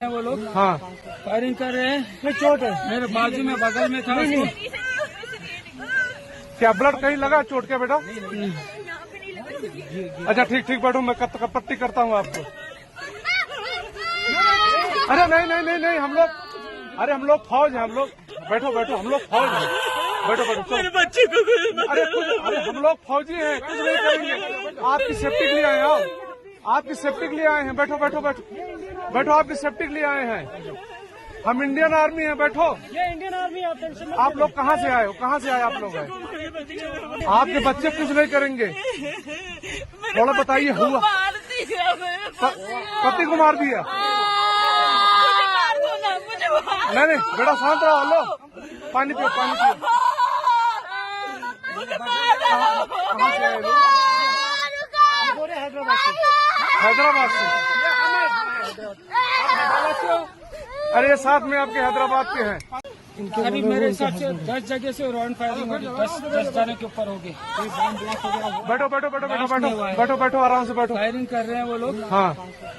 वो लोग हाँ फायरिंग कर रहे हैं। नहीं चोट है। मेरे बाजू में बगल में था नहीं, उसको। क्या ब्लड कहीं लगा चोट के बेटा? अच्छा ठीक ठीक बैठो, मैं पट्टी करता हूँ आपको। अरे नहीं नहीं नहीं नहीं हम लोग फौज हैं, हम लोग बैठो बैठो, हम लोग फौज हैं, बैठो बैठो चलो। मेरे बच्चे को अरे हम लोग फौजी हैं, कुछ नहीं करेंगे। आपकी सेफ्टी के लिए आए हैं, आओ, आपकी सेफ्टी के लिए आए हैं, बैठो बैठो बैठो बैठो, आपकी सेफ्टी के लिए आए हैं। हम इंडियन आर्मी हैं, बैठो। ये इंडियन आर्मी आप टेंशन आप लोग कहाँ से आए हो? कहाँ से आए आप लोग? आए आपके बच्चे कुछ नहीं करेंगे, थोड़ा बताइए। हुआ पति को मार दिया? नहीं नहीं बेटा शांत रहो, लो पानी पियो पानी पियो। कहाँ से आए लोग? हैदराबाद से। अरे ये साथ में आपके हैदराबाद के हैं। करीब मेरे हिसाब से 10 जगह से राउंड फायरिंग होगी, 10 जाने के ऊपर हो गए। बैठो बैठो बैठो बैठो बैठो बैठो बैठो आराम से बैठो। फायरिंग कर रहे हैं वो लोग। हाँ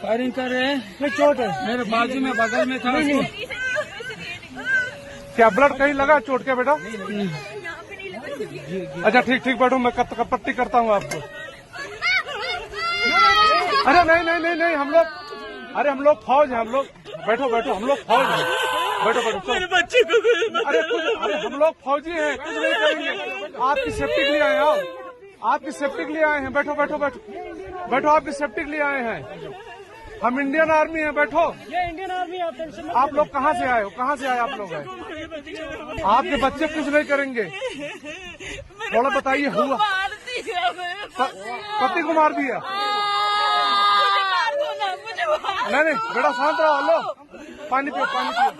फायरिंग कर रहे हैं। नहीं चोट है। मेरे बाजू में बगल में था उसको। क्या ब्लड कहीं लगा चोट के बेटा? अच्छा ठीक ठीक बैठो, मैं पट्टी करता हूँ आपको। अरे नहीं नहीं नहीं नहीं हम लोग फौज हैं, हम लोग बैठो बैठो, हम लोग फौज हैं, बैठो बैठो चलो। मेरे बच्चे को अरे हम लोग फौजी हैं, कुछ नहीं करेंगे। आपकी सेफ्टी के लिए आए हैं, आओ, आपकी सेफ्टी के लिए आए हैं, बैठो बैठो बैठो बैठो, आपकी सेफ्टी के लिए आए हैं। हम इंडियन आर्मी हैं, बैठो। ये इंडियन आर्मी आप टेंशन आप लोग कहाँ से आए हो? कहाँ से आए आप लोग? आए आपके बच्चे कुछ नहीं करेंगे, थोड़ा बताइए। हुआ पति को मार दिया? नहीं नहीं बेटा शांत रहो, लो पानी पियो पानी पियो।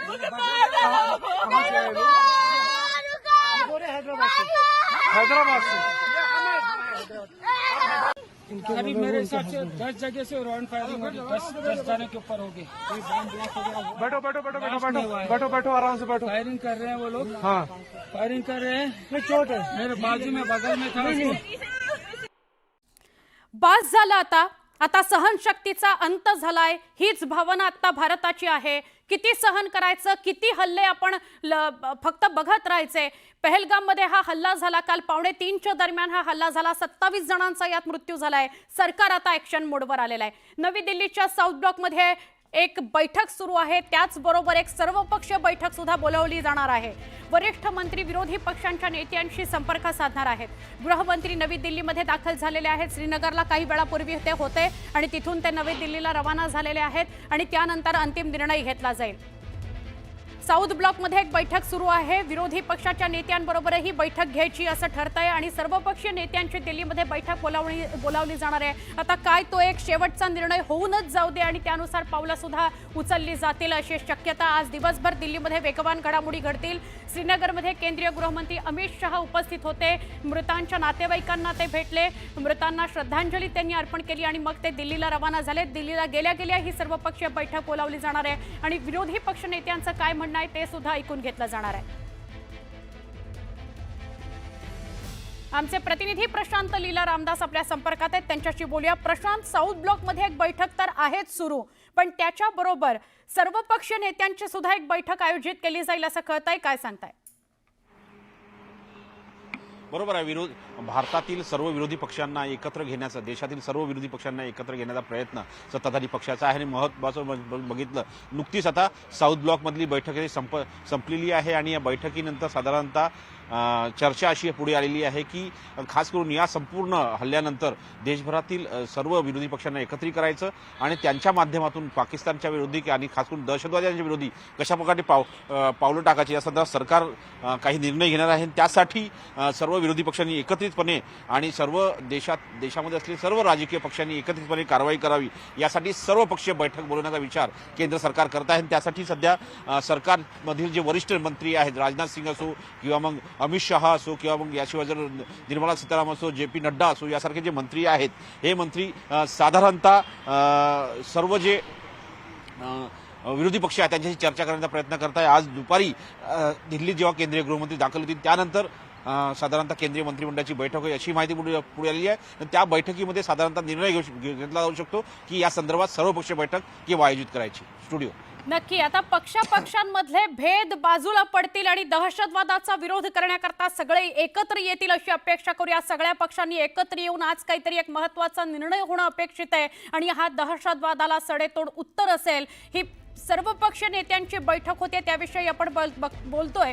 कहाँ से आए लोग? हैदराबाद से। करीब मेरे हिसाब से 10 जगह से राउंड फायरिंग होगी, 10 जाने के ऊपर हो गए। बैठो बैठो बैठो बैठो बैठो बैठो बैठो आराम से बैठो। फायरिंग कर रहे हैं वो लोग। हाँ फायरिंग कर रहे हैं। नहीं चोट है। मेरे बाजू में बगल में था उसको। बास झालं आता सहनशक्तीचा अंत झालाय, हीच भावना आता भारताची आहे। किती सहन करायचं, किती हल्ले आपण फक्त बघत राहायचे। पहलगाममध्ये हा हल्ला झाला, काल 2:45च्या दरम्यान हा हल्ला झाला, 27 जणांचा यात मृत्यू झालाय। सरकार आता ऍक्शन मोडवर आलेलं आहे। नवी दिल्लीच्या साऊथ ब्लॉकमध्ये एक बैठक सुरू आहे, त्याचबरोबर एक सर्वपक्षीय बैठक सुद्धा बोलावली जाणार आहे। वरिष्ठ मंत्री विरोधी पक्षांच्या नेत्यांशी संपर्क साधणार आहेत। गृहमंत्री नवी दिल्लीमध्ये दाखल झालेले आहेत, श्रीनगरला काही वेळापूर्वी ते होते आणि तिथून ते नवी दिल्लीला रवाना झालेले आहेत आणि त्यानंतर अंतिम निर्णय घेतला जाईल। साऊथ ब्लॉकमध्ये एक बैठक सुरू आहे, विरोधी पक्षाच्या नेत्यांबरोबरही बैठक घ्यायची असं ठरतंय आणि सर्वपक्षीय नेत्यांची दिल्लीमध्ये बैठक बोलावली जाणार आहे। आता काय तो एक शेवटचा निर्णय होऊनच जाऊ दे आणि त्यानुसार पावलं सुद्धा उचलली जातील अशी शक्यता। आज दिवसभर दिल्लीमध्ये वेगवान घडामोडी घडतील। श्रीनगरमध्ये केंद्रीय गृहमंत्री अमित शहा उपस्थित होते, मृतांच्या नातेवाईकांना ते भेटले, मृतांना श्रद्धांजली त्यांनी अर्पण केली आणि मग ते दिल्लीला रवाना झाले। दिल्लीला गेल्या गेल्या ही सर्वपक्षीय बैठक बोलावली जाणार आहे आणि विरोधी पक्ष नेत्यांचं काय म्हणणं आहे ते सुद्धा ऐकून घेतलं जाणार आहे। आमचे प्रतिनिधी प्रशांत लीला रामदास आपल्या संपर्कात आहेत, त्यांच्याशी बोलूया। प्रशांत, साऊथ ब्लॉकमध्ये एक बैठक तर आहेच सुरू, पण त्याच्याबरोबर सर्वपक्षीय नेत्यांची सुद्धा एक बैठक आयोजित केली जाईल असं कळतंय, काय सांगताय? बरोबर आहे। भारतातील सर्व विरोधी पक्षांना एकत्र घेण्याचा, देशातील सर्व विरोधी पक्षांना एकत्र घेण्याचा प्रयत्न सत्ताधारी पक्षाचा आहे आणि महत्त्वाचं बघितलं, नुकतीच आता साऊथ ब्लॉकमधली बैठक संपलेली आहे आणि या बैठकीनंतर साधारणतः चर्चा अशी पुढे आलेली आहे की खास करून या संपूर्ण हल्ल्यानंतर देशभरातील सर्व विरोधी पक्षांना एकत्रित करायचं आणि त्यांच्या माध्यमातून पाकिस्तानच्या विरोधी आणि खास करून दहशतवाद्यांच्या विरोधी कशा प्रकारे पावलं टाकायची या संदर्भात सरकार काही निर्णय घेणार आहे। त्यासाठी सर्व विरोधी पक्षांनी एकत्रितपणे आणि सर्व देशामध्ये असलेल्या सर्व राजकीय पक्षांनी एकत्रितपणे कारवाई करावी यासाठी सर्वपक्षीय बैठक बोलवण्याचा विचार केंद्र सरकार करत आहे। त्यासाठी सध्या सरकारमधील जे वरिष्ठ मंत्री आहेत, राजनाथ सिंग असो किंवा मग अमित शहा असो किंवा मग याशिवाय जर निर्मला सीतारामन असो, JP नड्डा असो, यासारखे जे मंत्री आहेत, हे मंत्री साधारणतः सर्व जे विरोधी पक्ष आहेत त्यांच्याशी चर्चा करण्याचा प्रयत्न करत आहे। आज दुपारी दिल्लीत जेव्हा केंद्रीय गृहमंत्री दाखल होतील त्यानंतर साधारणतः केंद्रीय मंत्रिमंडळाची बैठक होईल अशी माहिती पुढे आलेली आहे. आणि त्या बैठकीमध्ये साधारणतः निर्णय घेतला जाऊ शकतो की या संदर्भात सर्वपक्षीय बैठक केव्हा आयोजित करायची. स्टुडिओ नक्की. आता पक्षापक्षांमधले भेद बाजूला पडतील आणि दहशतवादाचा विरोध करण्याकरता सगळे एकत्र येतील अशी अपेक्षा करूया. सगळ्या पक्षांनी एकत्र येऊन आज काहीतरी एक महत्त्वाचा निर्णय होणं अपेक्षित आहे आणि हा दहशतवादाला सडेतोड उत्तर असेल. ही सर्वपक्षीय नेत्यांची बैठक होते, त्याविषयी आपण बोलतोय.